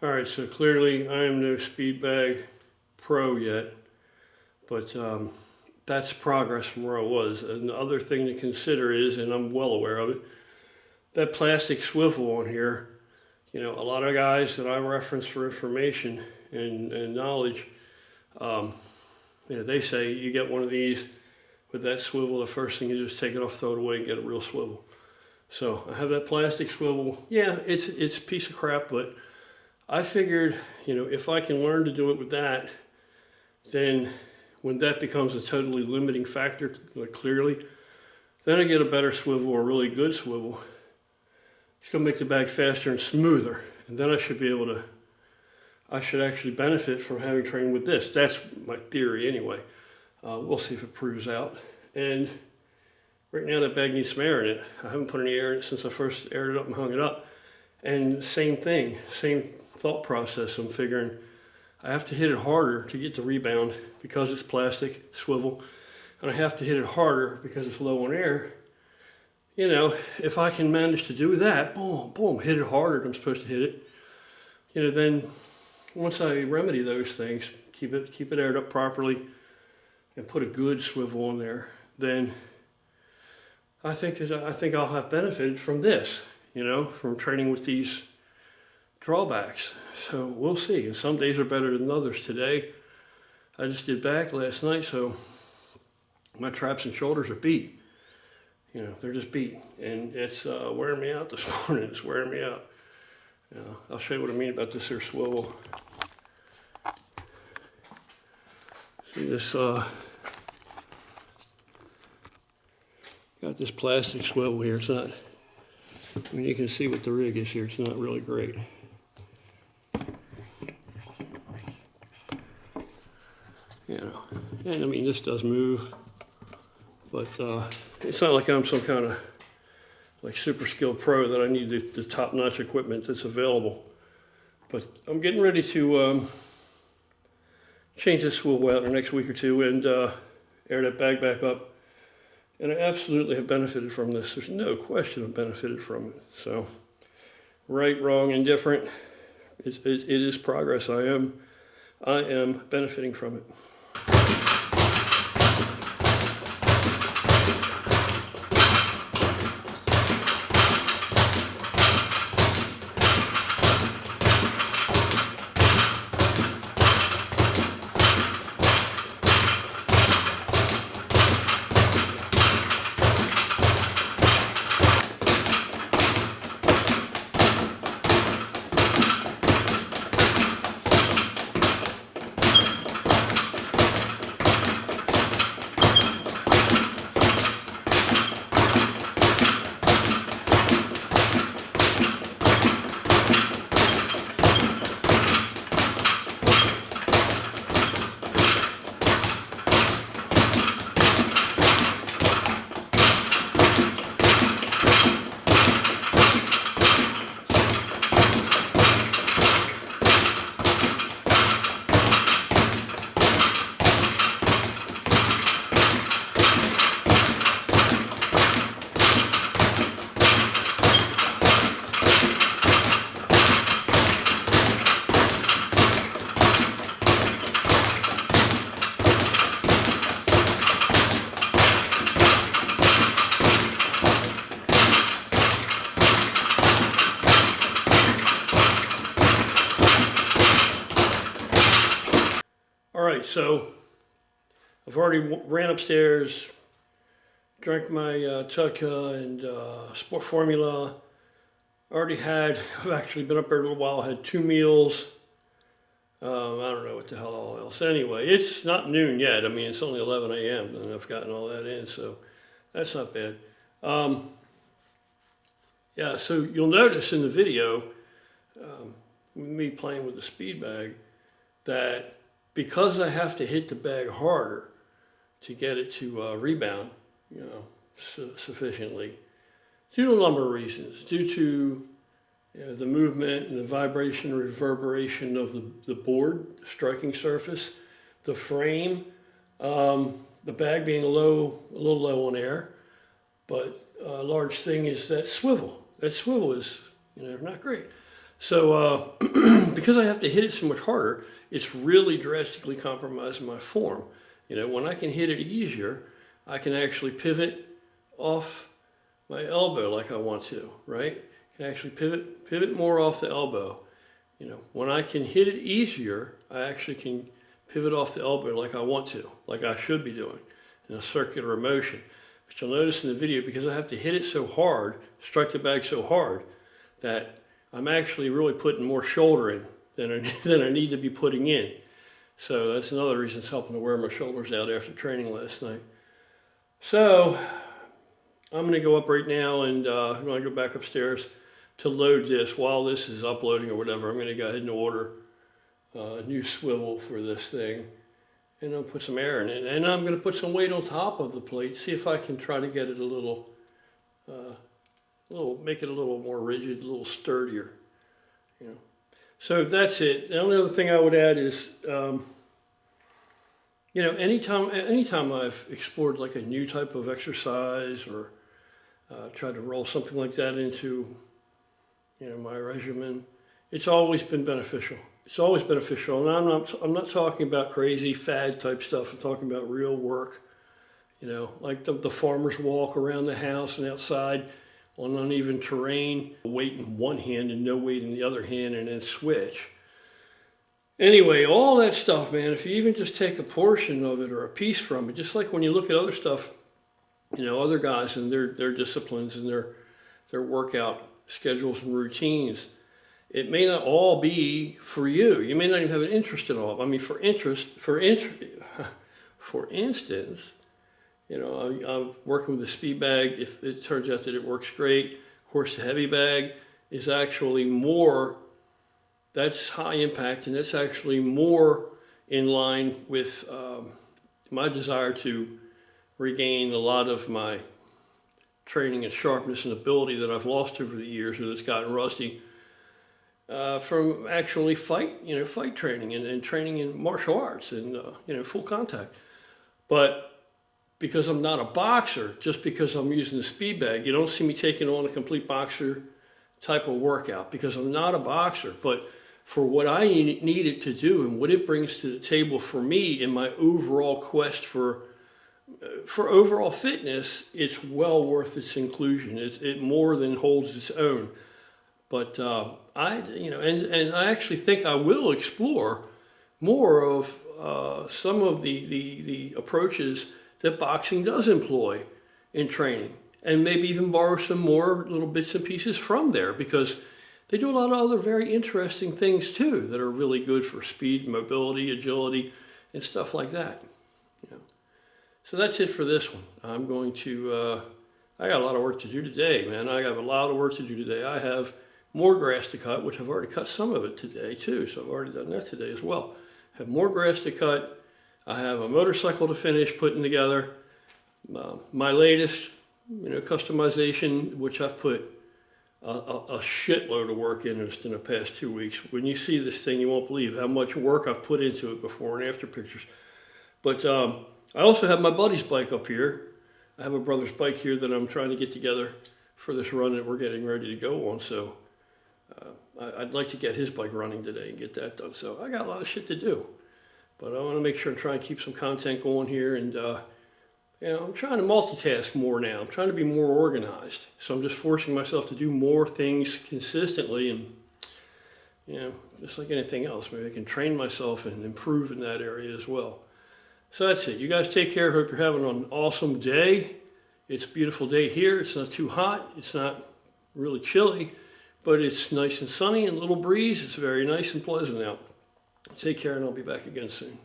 All right, so clearly I am no speed bag pro yet, but that's progress from where I was. And the other thing to consider is, and I'm well aware of it, that plastic swivel on here. You know, a lot of guys that I reference for information and knowledge, they say you get one of these with that swivel, the first thing you do is take it off, throw it away, and get a real swivel. So I have that plastic swivel. Yeah, it's a piece of crap, but I figured, if I can learn to do it with that, then when that becomes a totally limiting factor, clearly, then I get a better swivel or a really good swivel. It's going to make the bag faster and smoother. And then I should actually benefit from having trained with this. That's my theory anyway. We'll see if it proves out. And right now that bag needs some air in it. I haven't put any air in it since I first aired it up and hung it up. And same thing, same thought process. I'm figuring I have to hit it harder to get the rebound because it's plastic, swivel. And I have to hit it harder because it's low on air. If I can manage to do that, boom, boom, hit it harder than I'm supposed to hit it, then once I remedy those things, keep it aired up properly and put a good swivel on there, then I think I'll have benefited from this, from training with these drawbacks. So we'll see. And some days are better than others. Today, I just did back last night, so my traps and shoulders are beat. They're just beat, and it's wearing me out this morning. It's wearing me out. I'll show you what I mean about this here swivel. See this, got this plastic swivel here. It's not, you can see what the rig is here. It's not really great. And this does move, but it's not like I'm some kind of super skilled pro that I need the top-notch equipment that's available. But I'm getting ready to change this swivel out in the next week or two and air that bag back up. And I absolutely have benefited from this. There's no question I've benefited from it. So, right, wrong, indifferent, it is progress. I am benefiting from it. All right, so I've already ran upstairs, drank my Tudka and Sport Formula. I've actually been up there a little while, had 2 meals. I don't know what the hell all else. Anyway, it's not noon yet. It's only 11 a.m. and I've gotten all that in, so that's not bad. Yeah, so you'll notice in the video, me playing with the speed bag, that because I have to hit the bag harder to get it to rebound, sufficiently, due to a number of reasons, due to the movement and the vibration and reverberation of the board, the striking surface, the frame, the bag being a little low on air, but a large thing is that swivel. That swivel is, not great. So because I have to hit it so much harder, it's really drastically compromising my form. You know, when I can hit it easier, I can actually pivot off my elbow like I want to, right? I can actually pivot more off the elbow. You know, when I can hit it easier, I actually can pivot off the elbow like I want to, like I should be doing in a circular motion. But you'll notice in the video, because I have to hit it so hard, strike the bag so hard, that I'm actually really putting more shoulder in than I need to be putting in. So that's another reason it's helping to wear my shoulders out after training last night. So I'm going to go up right now, and I'm going to go back upstairs to load this. While this is uploading or whatever, I'm going to go ahead and order a new swivel for this thing, and I'll put some air in it. And I'm going to put some weight on top of the plate, see if I can try to get it a little, make it a little more rigid, a little sturdier. You know. So that's it. The only other thing I would add is, you know, anytime I've explored like a new type of exercise or tried to roll something like that into, you know, my regimen, it's always been beneficial. It's always beneficial, and I'm not talking about crazy fad type stuff. I'm talking about real work. You know, like the farmer's walk around the house and outside on uneven terrain, weight in one hand and no weight in the other hand, and then switch. Anyway, all that stuff, man, if you even just take a portion of it or a piece from it, just like when you look at other stuff, you know, other guys and their disciplines and their workout schedules and routines, it may not all be for you. You may not even have an interest in all. I mean, for instance, you know, I'm working with the speed bag. If it turns out that it works great, of course, the heavy bag is actually more, that's high impact, and that's actually more in line with my desire to regain a lot of my training and sharpness and ability that I've lost over the years, or that's gotten rusty from actually fight training and training in martial arts and you know, full contact. But because I'm not a boxer, just because I'm using the speed bag, you don't see me taking on a complete boxer type of workout because I'm not a boxer. But for what I need it to do and what it brings to the table for me in my overall quest for overall fitness, it's well worth its inclusion. It more than holds its own. But and I actually think I will explore more of some of the approaches that boxing does employ in training, and maybe even borrow some more little bits and pieces from there, because they do a lot of other very interesting things too that are really good for speed, mobility, agility, and stuff like that. You know. So that's it for this one. I'm going to, I got a lot of work to do today, man. I have a lot of work to do today. I have more grass to cut, which I've already cut some of it today too, so I've already done that today as well. I have more grass to cut. I have a motorcycle to finish putting together. My latest, you know, customization, which I've put a shitload of work in just in the past 2 weeks. When you see this thing, you won't believe how much work I've put into it, before and after pictures. But I also have my buddy's bike up here. I have a brother's bike here that I'm trying to get together for this run that we're getting ready to go on. So I'd like to get his bike running today and get that done. So I got a lot of shit to do. But I want to make sure and try and keep some content going here. And, you know, I'm trying to multitask more now. I'm trying to be more organized. So I'm just forcing myself to do more things consistently. And, you know, just like anything else, maybe I can train myself and improve in that area as well. So that's it. You guys take care. Hope you're having an awesome day. It's a beautiful day here. It's not too hot. It's not really chilly. But it's nice and sunny and a little breeze. It's very nice and pleasant out. Take care, and I'll be back again soon.